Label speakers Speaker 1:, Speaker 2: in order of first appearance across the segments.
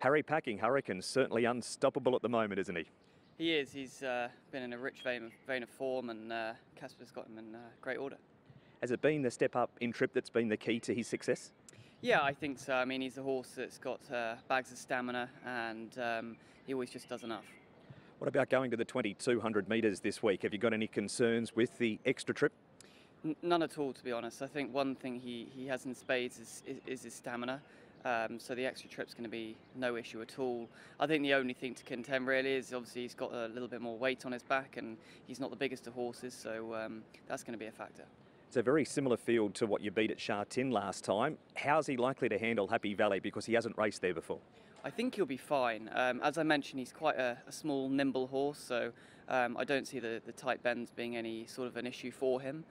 Speaker 1: Harry Packing Hurricane's certainly unstoppable at the moment, isn't he?
Speaker 2: He is. He's been in a rich vein of form, and Casper's got him in great order.
Speaker 1: Has it been the step up in trip that's been the key to his success?
Speaker 2: Yeah, I think so. I mean, he's a horse that's got bags of stamina, and he always just does enough.
Speaker 1: What about going to the 2200 metres this week? Have you got any concerns with the extra trip?
Speaker 2: None at all, to be honest. I think one thing he has in spades is his stamina. So the extra trip's going to be no issue at all. I think the only thing to contend really is obviously he's got a little bit more weight on his back, and he's not the biggest of horses, so that's going to be a factor.
Speaker 1: It's a very similar field to what you beat at Sha-Tin last time. How's he likely to handle Happy Valley, because he hasn't raced there before?
Speaker 2: I think he'll be fine. As I mentioned, he's quite a small, nimble horse, so I don't see the tight bends being any sort of an issue for him.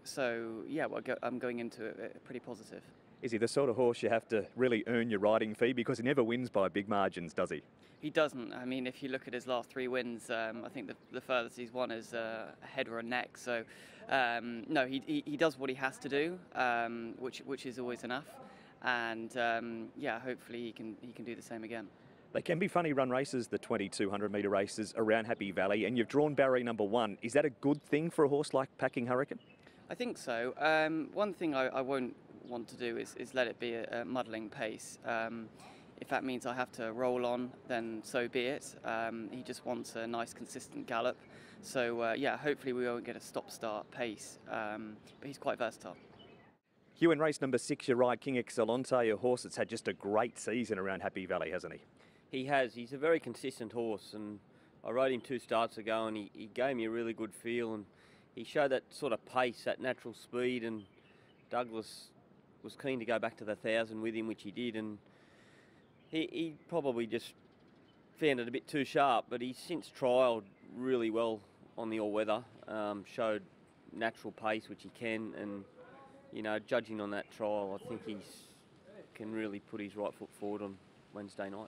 Speaker 2: So yeah, I'm going into it pretty positive.
Speaker 1: Is he the sort of horse you have to really earn your riding fee, because he never wins by big margins, does he?
Speaker 2: He doesn't. I mean, if you look at his last 3 wins, I think the furthest he's won is a head or a neck. So no, he does what he has to do, which is always enough. And yeah, hopefully he can do the same again.
Speaker 1: They can be funny run races, the 2200 metre races around Happy Valley, and you've drawn barrier number 1. Is that a good thing for a horse like Packing Hurricane?
Speaker 2: I think so. One thing I won't want to do is let it be a muddling pace. If that means I have to roll on, then so be it. He just wants a nice consistent gallop. So yeah, hopefully we won't get a stop-start pace, but he's quite versatile.
Speaker 1: Hugh, in race number 6, you ride King Excelante, a horse that's had just a great season around Happy Valley, hasn't he?
Speaker 3: He has. He's a very consistent horse, and I rode him 2 starts ago, and he gave me a really good feel, and he showed that sort of pace, that natural speed, and Douglas was keen to go back to the 1000 with him, which he did, and he probably just found it a bit too sharp, but he's since trialled really well on the all-weather, showed natural pace, which he can, and you know, judging on that trial, I think he can really put his right foot forward on Wednesday night.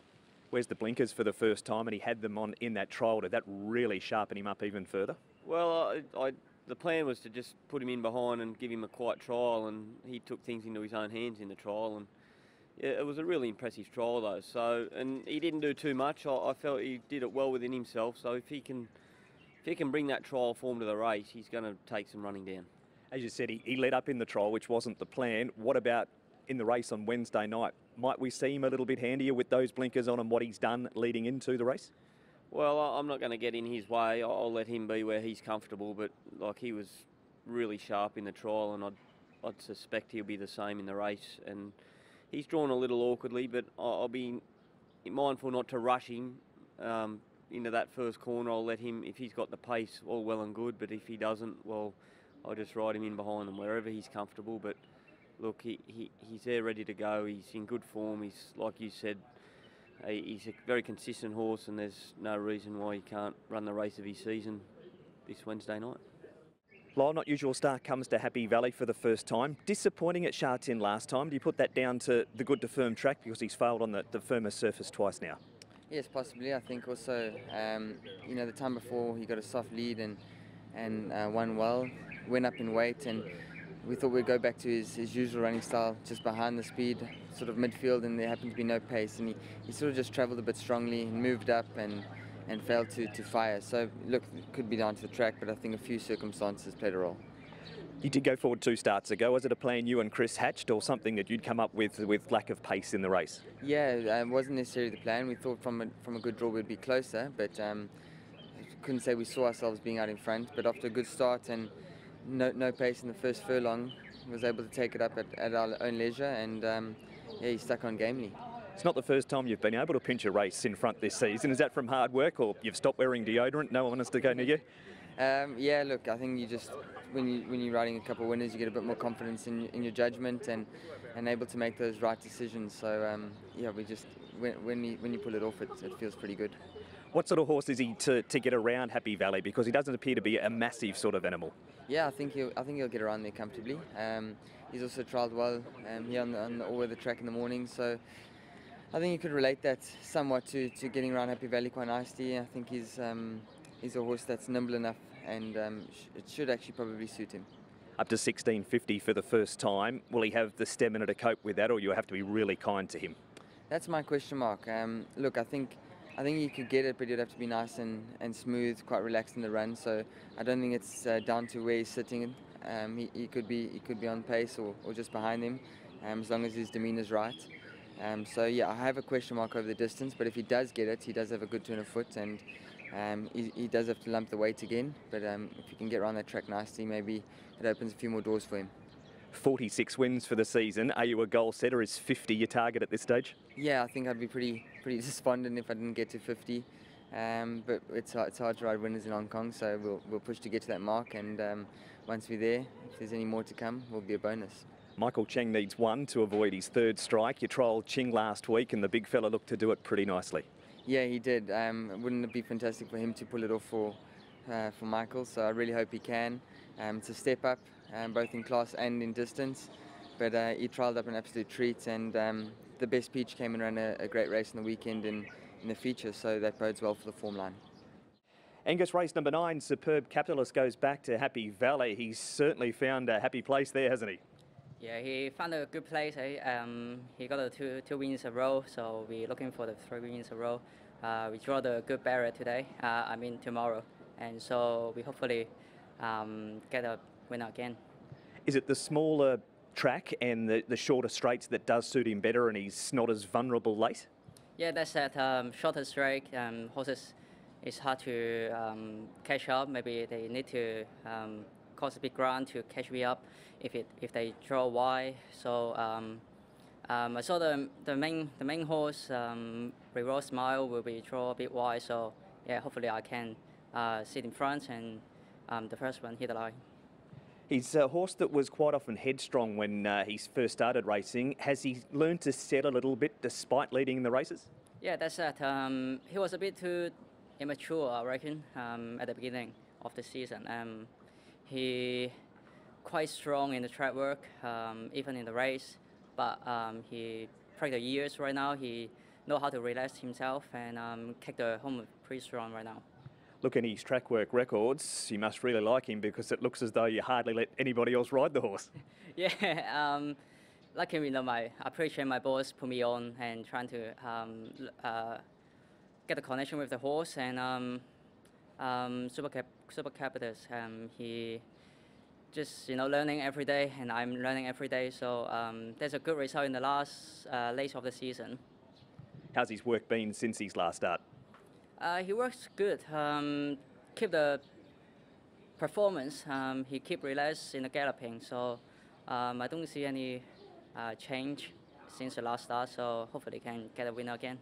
Speaker 1: Where's the blinkers for the first time, and he had them on in that trial? Did that really sharpen him up even further?
Speaker 3: Well, the plan was to just put him in behind and give him a quiet trial, and he took things into his own hands in the trial, and yeah, it was a really impressive trial though. So, and he didn't do too much. I felt he did it well within himself. So if he can bring that trial form to the race, he's going to take some running down.
Speaker 1: As you said, he led up in the trial, which wasn't the plan. What about in the race on Wednesday night? Might we see him a little bit handier with those blinkers on and what he's done leading into the race?
Speaker 3: Well, I'm not going to get in his way. I'll let him be where he's comfortable, but like, he was really sharp in the trial, and I'd suspect he'll be the same in the race. And he's drawn a little awkwardly, but I'll be mindful not to rush him into that first corner. I'll let him, if he's got the pace, all well and good, but if he doesn't, well, I'll just ride him in behind them wherever he's comfortable. But look, he's there ready to go. He's in good form. He's, like you said, he's a very consistent horse, and there's no reason why he can't run the race of his season this Wednesday night.
Speaker 1: Lyle, not usual start comes to Happy Valley for the first time. Disappointing at Sha-Tin last time. Do you put that down to the good to firm track, because he's failed on the firmer surface twice now?
Speaker 4: Yes, possibly. I think also, you know, the time before he got a soft lead and won well, went up in weight, and we thought we'd go back to his usual running style, just behind the speed, sort of midfield, and there happened to be no pace, and he sort of just travelled a bit strongly and moved up and failed to fire. So look, it could be down to the track, but I think a few circumstances played a role.
Speaker 1: You did go forward 2 starts ago. Was it a plan you and Chris hatched, or something that you'd come up with lack of pace in the race?
Speaker 4: Yeah, it wasn't necessarily the plan. We thought from a good draw we'd be closer, but couldn't say we saw ourselves being out in front. But after a good start and no pace in the first furlong, was able to take it up at our own leisure, and yeah, he stuck on gamely.
Speaker 1: It's not the first time you've been able to pinch a race in front this season. Is that from hard work, or you've stopped wearing deodorant? No one wants to go near you?
Speaker 4: Yeah, look, I think you just, when you're riding a couple of winners, you get a bit more confidence in your judgment and able to make those right decisions. So yeah, we just, when you pull it off, it feels pretty good.
Speaker 1: What sort of horse is he to get around Happy Valley? Because he doesn't appear to be a massive sort of animal.
Speaker 4: Yeah, I think he'll get around there comfortably. He's also trialled well here on the all-weather track in the morning, so I think you could relate that somewhat to getting around Happy Valley quite nicely. I think he's a horse that's nimble enough, and it should actually probably suit him.
Speaker 1: Up to 1650 for the first time. Will he have the stamina to cope with that, or you have to be really kind to him?
Speaker 4: That's my question mark. Look, I think he could get it, but he'd have to be nice and smooth, quite relaxed in the run. So I don't think it's down to where he's sitting. He could be on pace or just behind him, as long as his demeanour's right. So yeah, I have a question mark over the distance, but if he does get it, he does have a good turn of foot, and he does have to lump the weight again. But if he can get around that track nicely, maybe it opens a few more doors for him.
Speaker 1: 46 wins for the season. Are you a goal setter? Is 50 your target at this stage?
Speaker 4: Yeah, I think I'd be pretty despondent if I didn't get to 50. But it's hard to ride winners in Hong Kong, so we'll push to get to that mark. And once we're there, if there's any more to come, will be a bonus.
Speaker 1: Michael Chung needs one to avoid his third strike. You trialled Ching last week, and the big fella looked to do it pretty nicely.
Speaker 4: Yeah, he did. Wouldn't it be fantastic for him to pull it off for Michael? So I really hope he can. It's a step up, both in class and in distance. But he trialled up an absolute treat, and the best Peach came and ran a great race on the weekend in the feature, so that bodes well for the form line.
Speaker 1: Angus, race number 9, Supercapitalist goes back to Happy Valley. He's certainly found a happy place there, hasn't he?
Speaker 5: Yeah, he found a good place. He got the two wins in a row, so we're looking for the 3 wins in a row. We draw the good barrier today, tomorrow, and so we hopefully get a winner again.
Speaker 1: Is it the smaller track and the shorter straights that does suit him better, and he's not as vulnerable late?
Speaker 5: Yeah, that's that shorter straight. Horses, it's hard to catch up. Maybe they need to cause a big ground to catch me up if they draw wide. So I saw the main horse, Reward Smile, will be draw a bit wide. So yeah, hopefully I can sit in front and the first one hit the line.
Speaker 1: He's a horse that was quite often headstrong when he first started racing. Has he learned to set a little bit despite leading in the races?
Speaker 5: Yeah, that's that. He was a bit too immature, I reckon, at the beginning of the season. He quite strong in the track work, even in the race, but he played the years right now. He know how to relax himself and kick the home pretty strong right now.
Speaker 1: Looking at his track work records, you must really like him because it looks as though you hardly let anybody else ride the horse.
Speaker 5: Yeah, luckily, I appreciate my boss put me on and trying to get the connection with the horse, and Supercapitalist. He just learning every day, and I'm learning every day. So there's a good result in the last race of the season.
Speaker 1: How's his work been since his last start?
Speaker 5: He works good. Keep the performance. He keep relaxed in the galloping. So I don't see any change since the last start. So hopefully can get a winner again.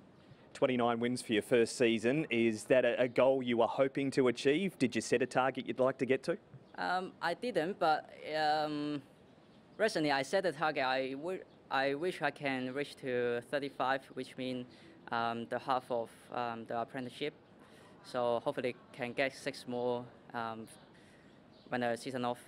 Speaker 5: 29
Speaker 1: wins for your first season. Is that a goal you were hoping to achieve? Did you set a target you'd like to get to?
Speaker 5: I didn't, but recently I set a target. I wish I can reach to 35, which means the half of the apprenticeship. So hopefully can get 6 more when the season off.